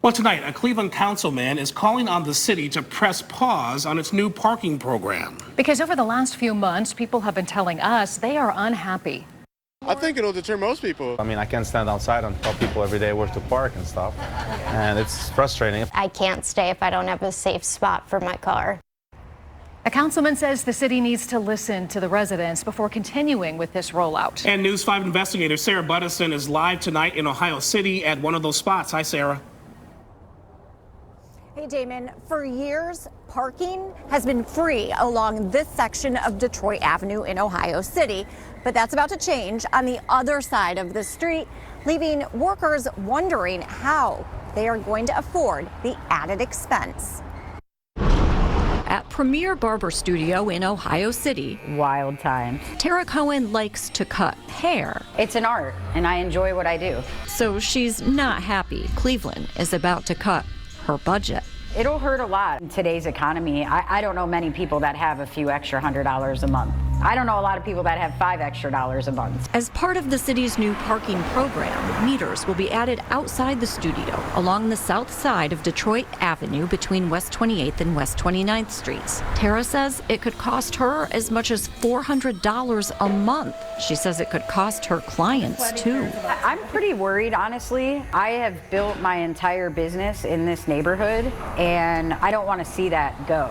Well, tonight, a Cleveland councilman is calling on the city to press pause on its new parking program. Because over the last few months, people have been telling us they are unhappy. I think it'll deter most people. I mean, I can't stand outside and tell people every day where to park and stuff, and it's frustrating. I can't stay if I don't have a safe spot for my car. A councilman says the city needs to listen to the residents before continuing with this rollout. And News 5 investigator Sarah Buttison is live tonight in Ohio City at one of those spots. Hi, Sarah. Hey, Damon, for years, parking has been free along this section of Detroit Avenue in Ohio City, but that's about to change on the other side of the street, leaving workers wondering how they are going to afford the added expense. At Premier Barber Studio in Ohio City, Wild time. Tara Cohen likes to cut hair. It's an art, and I enjoy what I do. So she's not happy Cleveland is about to cut her budget. It'll hurt a lot in today's economy. I don't know many people that have a few extra $100 a month. I don't know a lot of people that have $5 extra a month. As part of the city's new parking program, meters will be added outside the studio along the south side of Detroit Avenue between West 28th and West 29th Streets. Tara says it could cost her as much as $400 a month. She says it could cost her clients too. I'm pretty worried, honestly. I have built my entire business in this neighborhood, and I don't want to see that go.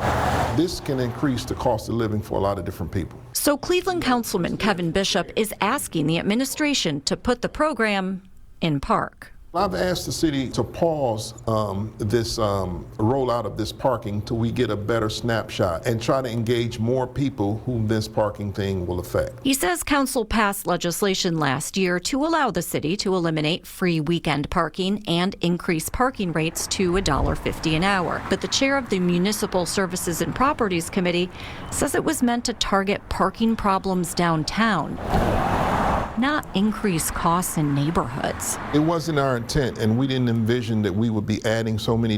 This can increase the cost of living for a lot of different people. So Cleveland Councilman Kevin Bishop is asking the administration to put the program in park. I've asked the city to pause this rollout of this parking till we get a better snapshot and try to engage more people whom this parking thing will affect. He says council passed legislation last year to allow the city to eliminate free weekend parking and increase parking rates to $1.50 an hour. But the chair of the Municipal Services and Properties Committee says it was meant to target parking problems downtown, not increase costs in neighborhoods. It wasn't our intent, and we didn't envision that we would be adding so many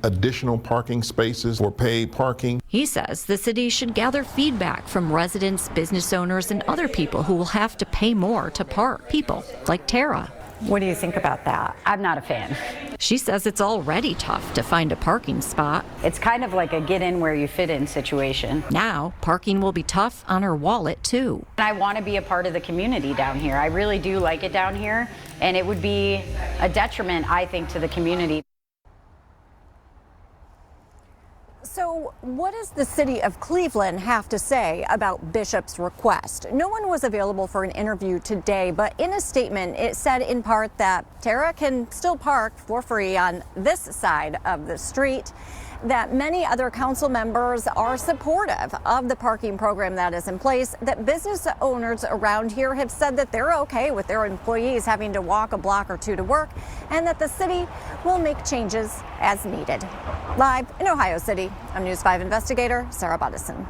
additional parking spaces for paid parking. He says the city should gather feedback from residents, business owners, and other people who will have to pay more to park. People like Tara. What do you think about that? I'm not a fan. She says it's already tough to find a parking spot. It's kind of like a get in where you fit in situation. Now, parking will be tough on her wallet, too. I want to be a part of the community down here. I really do like it down here, and it would be a detriment, I think, to the community. So what does the city of Cleveland have to say about Bishop's request? No one was available for an interview today, but in a statement, it said in part that Tara can still park for free on this side of the street, that many other council members are supportive of the parking program that is in place, that business owners around here have said that they're okay with their employees having to walk a block or two to work, and that the city will make changes as needed. Live in Ohio City, I'm News 5 investigator Sarah Buttison.